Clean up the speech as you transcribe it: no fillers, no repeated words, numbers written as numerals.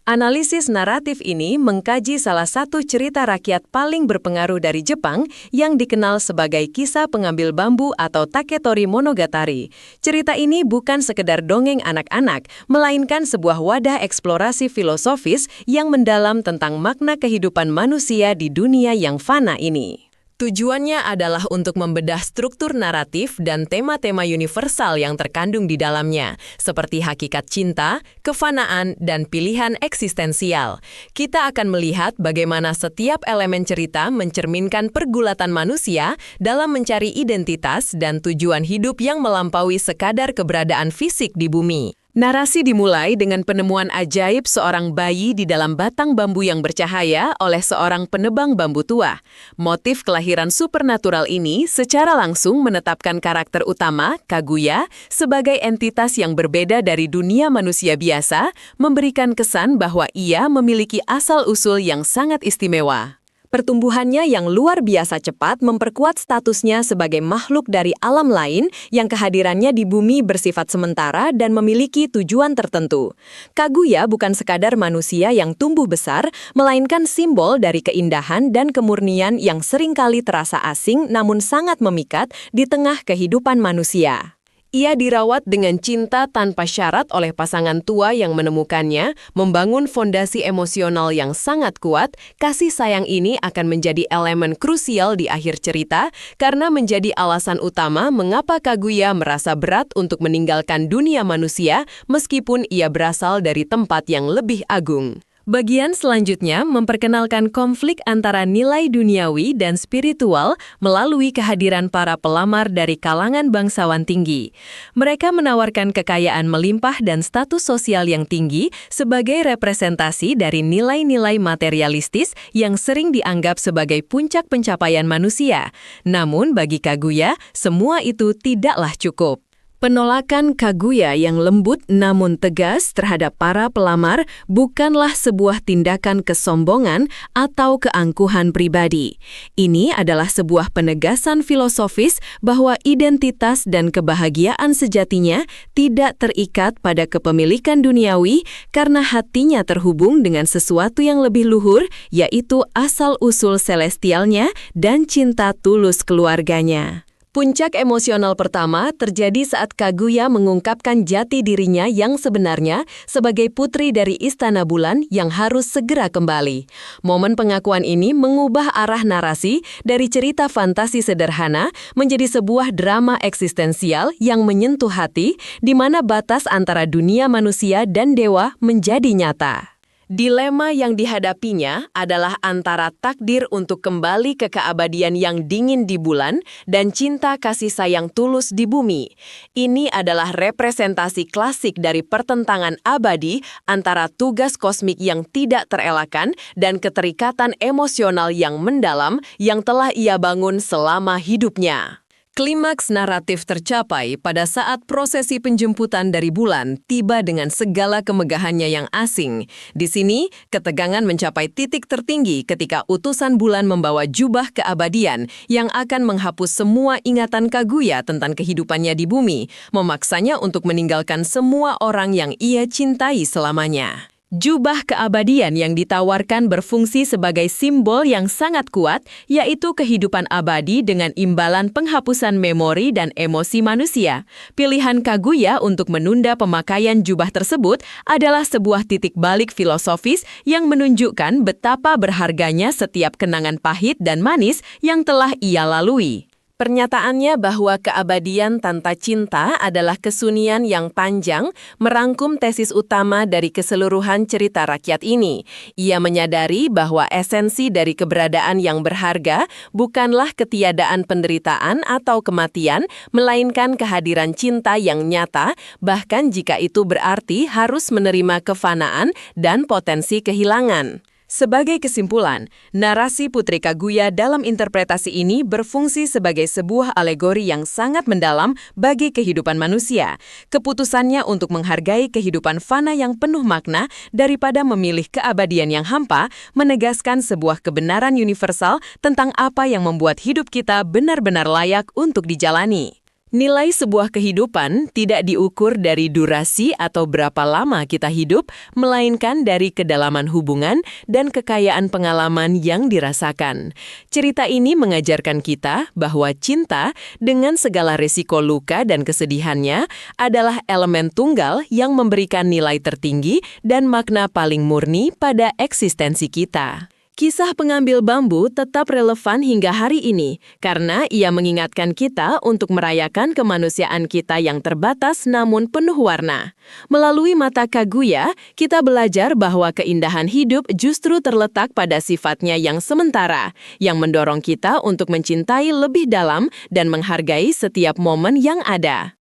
Analisis naratif ini mengkaji salah satu cerita rakyat paling berpengaruh dari Jepang yang dikenal sebagai kisah pengambil bambu atau Taketori Monogatari. Cerita ini bukan sekedar dongeng anak-anak, melainkan sebuah wadah eksplorasi filosofis yang mendalam tentang makna kehidupan manusia di dunia yang fana ini. Tujuannya adalah untuk membedah struktur naratif dan tema-tema universal yang terkandung di dalamnya, seperti hakikat cinta, kefanaan, dan pilihan eksistensial. Kita akan melihat bagaimana setiap elemen cerita mencerminkan pergulatan manusia dalam mencari identitas dan tujuan hidup yang melampaui sekadar keberadaan fisik di bumi. Narasi dimulai dengan penemuan ajaib seorang bayi di dalam batang bambu yang bercahaya oleh seorang penebang bambu tua. Motif kelahiran supernatural ini secara langsung menetapkan karakter utama, Kaguya, sebagai entitas yang berbeda dari dunia manusia biasa, memberikan kesan bahwa ia memiliki asal-usul yang sangat istimewa. Pertumbuhannya yang luar biasa cepat memperkuat statusnya sebagai makhluk dari alam lain yang kehadirannya di bumi bersifat sementara dan memiliki tujuan tertentu. Kaguya bukan sekadar manusia yang tumbuh besar, melainkan simbol dari keindahan dan kemurnian yang seringkali terasa asing namun sangat memikat di tengah kehidupan manusia. Ia dirawat dengan cinta tanpa syarat oleh pasangan tua yang menemukannya, membangun fondasi emosional yang sangat kuat. Kasih sayang ini akan menjadi elemen krusial di akhir cerita karena menjadi alasan utama mengapa Kaguya merasa berat untuk meninggalkan dunia manusia meskipun ia berasal dari tempat yang lebih agung. Bagian selanjutnya memperkenalkan konflik antara nilai duniawi dan spiritual melalui kehadiran para pelamar dari kalangan bangsawan tinggi. Mereka menawarkan kekayaan melimpah dan status sosial yang tinggi sebagai representasi dari nilai-nilai materialistis yang sering dianggap sebagai puncak pencapaian manusia. Namun bagi Kaguya, semua itu tidaklah cukup. Penolakan Kaguya yang lembut namun tegas terhadap para pelamar bukanlah sebuah tindakan kesombongan atau keangkuhan pribadi. Ini adalah sebuah penegasan filosofis bahwa identitas dan kebahagiaan sejatinya tidak terikat pada kepemilikan duniawi karena hatinya terhubung dengan sesuatu yang lebih luhur, yaitu asal-usul celestialnya dan cinta tulus keluarganya. Puncak emosional pertama terjadi saat Kaguya mengungkapkan jati dirinya yang sebenarnya sebagai putri dari Istana Bulan yang harus segera kembali. Momen pengakuan ini mengubah arah narasi dari cerita fantasi sederhana menjadi sebuah drama eksistensial yang menyentuh hati, di mana batas antara dunia manusia dan dewa menjadi nyata. Dilema yang dihadapinya adalah antara takdir untuk kembali ke keabadian yang dingin di bulan dan cinta kasih sayang tulus di bumi. Ini adalah representasi klasik dari pertentangan abadi antara tugas kosmik yang tidak terelakkan dan keterikatan emosional yang mendalam yang telah ia bangun selama hidupnya. Klimaks naratif tercapai pada saat prosesi penjemputan dari bulan tiba dengan segala kemegahannya yang asing. Di sini, ketegangan mencapai titik tertinggi ketika utusan bulan membawa jubah keabadian yang akan menghapus semua ingatan Kaguya tentang kehidupannya di bumi, memaksanya untuk meninggalkan semua orang yang ia cintai selamanya. Jubah keabadian yang ditawarkan berfungsi sebagai simbol yang sangat kuat, yaitu kehidupan abadi dengan imbalan penghapusan memori dan emosi manusia. Pilihan Kaguya untuk menunda pemakaian jubah tersebut adalah sebuah titik balik filosofis yang menunjukkan betapa berharganya setiap kenangan pahit dan manis yang telah ia lalui. Pernyataannya bahwa keabadian tanpa cinta adalah kesunyian yang panjang merangkum tesis utama dari keseluruhan cerita rakyat ini. Ia menyadari bahwa esensi dari keberadaan yang berharga bukanlah ketiadaan penderitaan atau kematian, melainkan kehadiran cinta yang nyata, bahkan jika itu berarti harus menerima kefanaan dan potensi kehilangan. Sebagai kesimpulan, narasi Putri Kaguya dalam interpretasi ini berfungsi sebagai sebuah alegori yang sangat mendalam bagi kehidupan manusia. Keputusannya untuk menghargai kehidupan fana yang penuh makna daripada memilih keabadian yang hampa menegaskan sebuah kebenaran universal tentang apa yang membuat hidup kita benar-benar layak untuk dijalani. Nilai sebuah kehidupan tidak diukur dari durasi atau berapa lama kita hidup, melainkan dari kedalaman hubungan dan kekayaan pengalaman yang dirasakan. Cerita ini mengajarkan kita bahwa cinta, dengan segala resiko luka dan kesedihannya, adalah elemen tunggal yang memberikan nilai tertinggi dan makna paling murni pada eksistensi kita. Kisah pengambil bambu tetap relevan hingga hari ini karena ia mengingatkan kita untuk merayakan kemanusiaan kita yang terbatas namun penuh warna. Melalui mata Kaguya, kita belajar bahwa keindahan hidup justru terletak pada sifatnya yang sementara, yang mendorong kita untuk mencintai lebih dalam dan menghargai setiap momen yang ada.